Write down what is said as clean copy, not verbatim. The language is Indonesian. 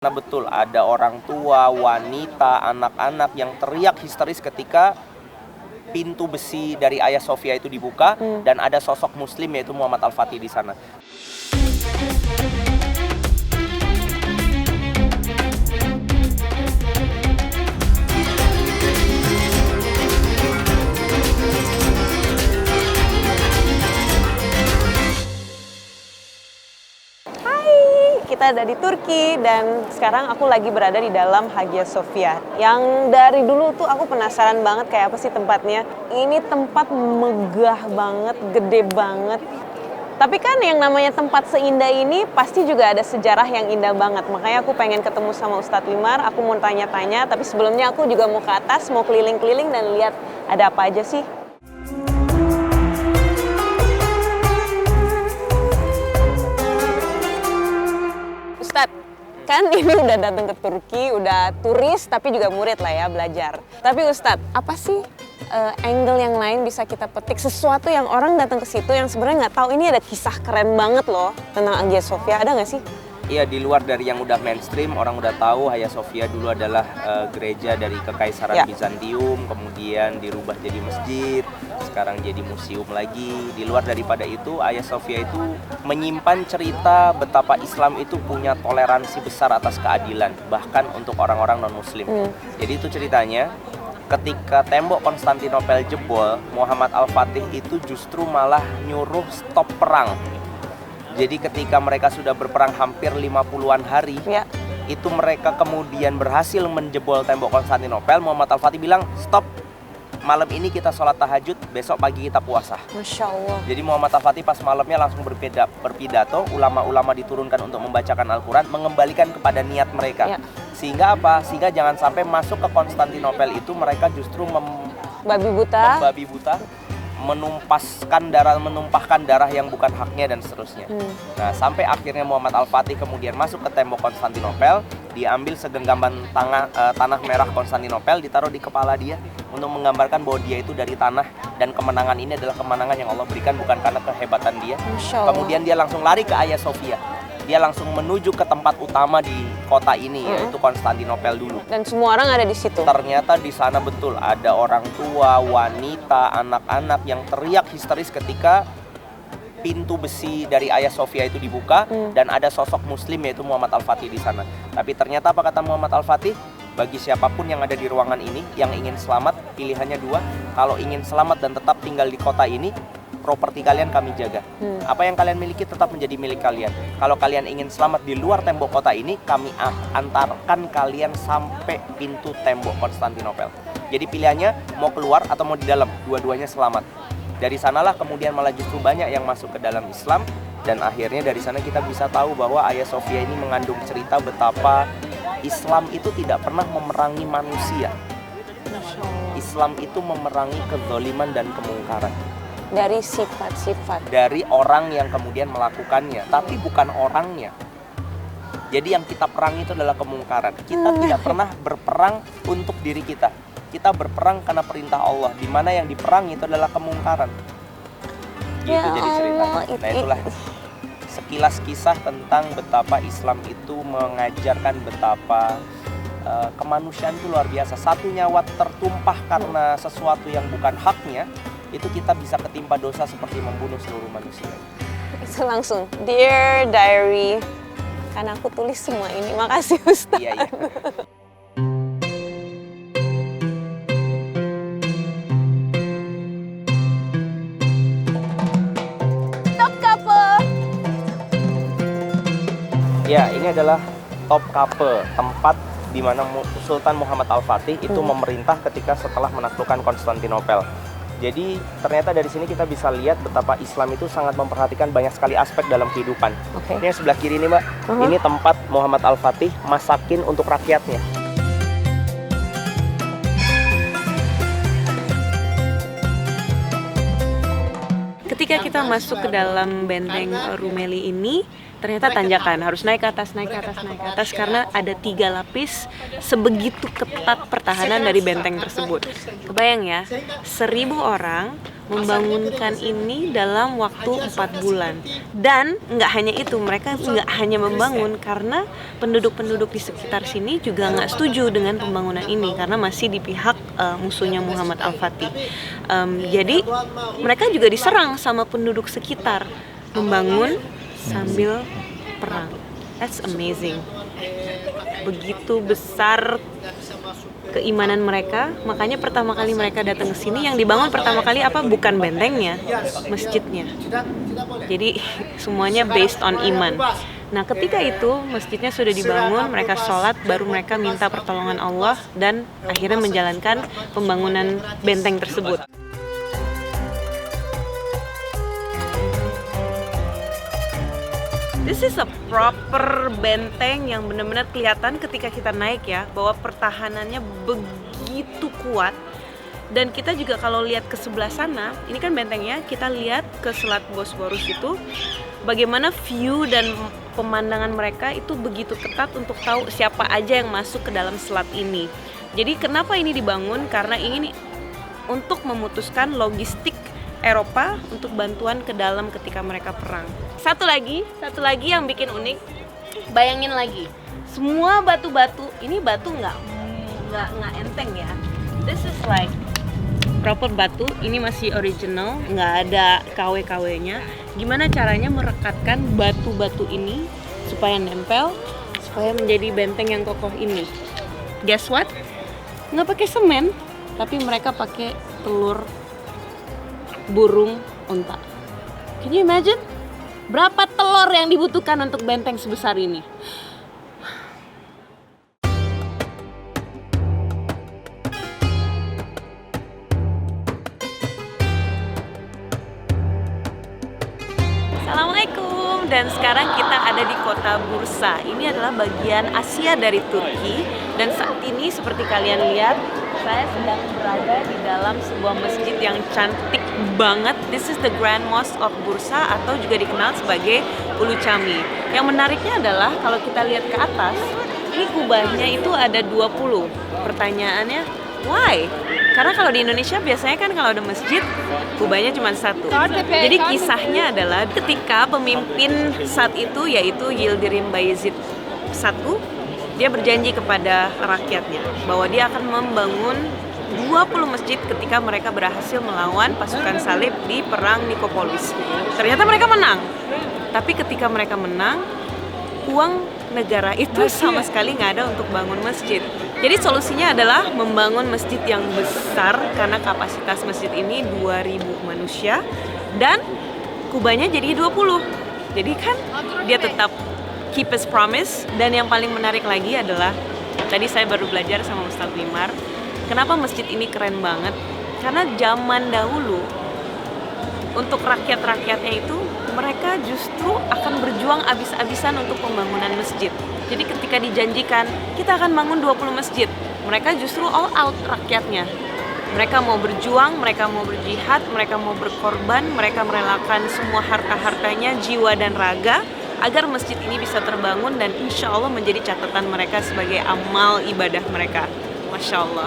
Nah betul, ada orang tua, wanita, anak-anak yang teriak histeris ketika pintu besi dari Hagia Sophia itu dibuka dan ada sosok muslim yaitu Muhammad Al-Fatih di sana. Kita ada di Turki dan sekarang aku lagi berada di dalam Hagia Sophia. Yang dari dulu tuh aku penasaran banget kayak apa sih tempatnya. Ini tempat megah banget, gede banget. Tapi kan yang namanya tempat seindah ini pasti juga ada sejarah yang indah banget. Makanya aku pengen ketemu sama Ustadz Wimar, aku mau tanya-tanya. Tapi sebelumnya aku juga mau ke atas, mau keliling-keliling dan lihat ada apa aja sih. Ustadz, kan ini udah datang ke Turki, udah turis tapi juga murid lah ya belajar. Tapi Ustadz, apa sih angle yang lain bisa kita petik sesuatu yang orang datang ke situ yang sebenarnya nggak tahu ini ada kisah keren banget loh tentang Hagia Sophia, ada nggak sih? Iya, di luar dari yang udah mainstream, orang udah tahu Hagia Sophia dulu adalah gereja dari Kekaisaran Bizantium, kemudian dirubah jadi masjid, sekarang jadi museum lagi. Di luar daripada itu, Hagia Sophia itu menyimpan cerita betapa Islam itu punya toleransi besar atas keadilan, bahkan untuk orang-orang non-muslim. Jadi itu ceritanya, ketika tembok Konstantinopel jebol, Muhammad Al-Fatih itu justru malah nyuruh stop perang. Jadi ketika mereka sudah berperang hampir 50-an hari, itu mereka kemudian berhasil menjebol tembok Konstantinopel. Muhammad Al-Fatih bilang, stop, malam ini kita sholat tahajud, besok pagi kita puasa. Masya Allah. Jadi Muhammad Al-Fatih pas malamnya langsung berpidato, ulama-ulama diturunkan untuk membacakan Al-Quran, mengembalikan kepada niat mereka. Sehingga apa? Sehingga jangan sampai masuk ke Konstantinopel itu mereka justru membabi buta, menumpahkan darah yang bukan haknya dan seterusnya. Nah, sampai akhirnya Muhammad Al-Fatih kemudian masuk ke tembok Konstantinopel, diambil segenggaman tanah merah Konstantinopel, ditaruh di kepala dia untuk menggambarkan bahwa dia itu dari tanah dan kemenangan ini adalah kemenangan yang Allah berikan bukan karena kehebatan dia. Kemudian dia langsung lari ke Hagia Sophia. Dia langsung menuju ke tempat utama di kota ini, yaitu Konstantinopel dulu. Dan semua orang ada di situ. Ternyata di sana betul ada orang tua, wanita, anak-anak yang teriak histeris ketika pintu besi dari Hagia Sophia itu dibuka dan ada sosok muslim yaitu Muhammad Al-Fatih di sana. Tapi ternyata apa kata Muhammad Al-Fatih? Bagi siapapun yang ada di ruangan ini yang ingin selamat, pilihannya dua. Kalau ingin selamat dan tetap tinggal di kota ini, properti kalian kami jaga. Apa yang kalian miliki tetap menjadi milik kalian. Kalau kalian ingin selamat di luar tembok kota ini, kami antarkan kalian sampai pintu tembok Konstantinopel. Jadi pilihannya mau keluar atau mau di dalam, dua-duanya selamat. Dari sanalah kemudian malah justru banyak yang masuk ke dalam Islam, dan akhirnya dari sana kita bisa tahu bahwa Hagia Sophia ini mengandung cerita betapa Islam itu tidak pernah memerangi manusia. Islam itu memerangi kezaliman dan kemungkaran. Dari sifat-sifat. Dari orang yang kemudian melakukannya, tapi bukan orangnya. Jadi yang kita perangi itu adalah kemungkaran. Kita tidak pernah berperang untuk diri kita. Kita berperang karena perintah Allah, di mana yang diperangi itu adalah kemungkaran. Gitu jadi ceritanya. Nah itulah sekilas kisah tentang betapa Islam itu mengajarkan betapa kemanusiaan itu luar biasa. Satu nyawa tertumpah karena sesuatu yang bukan haknya, itu kita bisa ketimpa dosa seperti membunuh seluruh manusia. Itu langsung, Dear Diary, karena aku tulis semua ini. Makasih Ustaz. Iya. Topkapi. Ya, ini adalah Topkapi, tempat di mana Sultan Muhammad Al-Fatih itu memerintah ketika setelah menaklukkan Konstantinopel. Jadi ternyata dari sini kita bisa lihat betapa Islam itu sangat memperhatikan banyak sekali aspek dalam kehidupan. Ini yang sebelah kiri ini Mbak, ini tempat Muhammad Al-Fatih masakin untuk rakyatnya. Ketika kita masuk ke dalam benteng Rumeli ini, ternyata tanjakan, harus naik ke atas, naik ke atas, naik ke atas, karena ada 3 lapis, sebegitu ketat pertahanan dari benteng tersebut. Kebayang ya, 1.000 orang membangunkan ini dalam waktu 4 bulan. Dan nggak hanya itu, mereka nggak hanya membangun, karena penduduk-penduduk di sekitar sini juga nggak setuju dengan pembangunan ini, karena masih di pihak musuhnya Muhammad Al-Fatih. Jadi mereka juga diserang sama penduduk sekitar, membangun sambil perang. That's amazing. Begitu besar keimanan mereka, makanya pertama kali mereka datang ke sini, yang dibangun pertama kali apa? Bukan bentengnya, masjidnya. Jadi semuanya based on iman. Nah, ketika itu masjidnya sudah dibangun, mereka sholat, baru mereka minta pertolongan Allah dan akhirnya menjalankan pembangunan benteng tersebut. This is a proper benteng yang benar-benar kelihatan ketika kita naik ya, bahwa pertahanannya begitu kuat. Dan kita juga kalau lihat ke sebelah sana, ini kan bentengnya, kita lihat ke Selat Bosporus itu, bagaimana view dan pemandangan mereka itu begitu ketat untuk tahu siapa aja yang masuk ke dalam selat ini. Jadi kenapa ini dibangun? Karena ini untuk memutuskan logistik Eropa untuk bantuan ke dalam ketika mereka perang. Satu lagi yang bikin unik, bayangin lagi, semua batu-batu, ini batu nggak enteng ya. This is like proper batu, ini masih original, nggak ada KW-KW-nya. Gimana caranya merekatkan batu-batu ini supaya nempel, supaya menjadi benteng yang kokoh ini? Guess what? Nggak pakai semen, tapi mereka pakai telur burung unta. Can you imagine? Berapa telur yang dibutuhkan untuk benteng sebesar ini? Assalamualaikum, dan sekarang kita ada di kota Bursa. Ini adalah bagian Asia dari Turki, dan saat ini seperti kalian lihat, saya sedang berada di dalam sebuah masjid yang cantik banget. This is the Grand Mosque of Bursa, atau juga dikenal sebagai Ulu Cami. Yang menariknya adalah kalau kita lihat ke atas, ini kubahnya itu ada 20. Pertanyaannya, why? Karena kalau di Indonesia biasanya kan kalau ada masjid, kubahnya cuma 1. Jadi kisahnya adalah ketika pemimpin saat itu, yaitu Yildirim Bayezid I, dia berjanji kepada rakyatnya bahwa dia akan membangun 20 masjid ketika mereka berhasil melawan pasukan salib di perang Nikopolis. Ternyata mereka menang. Tapi ketika mereka menang, uang negara itu sama sekali nggak ada untuk bangun masjid. Jadi solusinya adalah membangun masjid yang besar, karena kapasitas masjid ini 2000 manusia dan kubahnya jadi 20. Jadi kan dia tetap keep his promise. Dan yang paling menarik lagi adalah, tadi saya baru belajar sama Ustadz Wimar, kenapa masjid ini keren banget. Karena zaman dahulu, untuk rakyat-rakyatnya itu, mereka justru akan berjuang abis-abisan untuk pembangunan masjid. Jadi ketika dijanjikan, kita akan bangun 20 masjid, mereka justru all out rakyatnya. Mereka mau berjuang, mereka mau berjihad, mereka mau berkorban, mereka merelakan semua harta-hartanya, jiwa dan raga, agar masjid ini bisa terbangun dan insya Allah menjadi catatan mereka sebagai amal ibadah mereka. Masya Allah.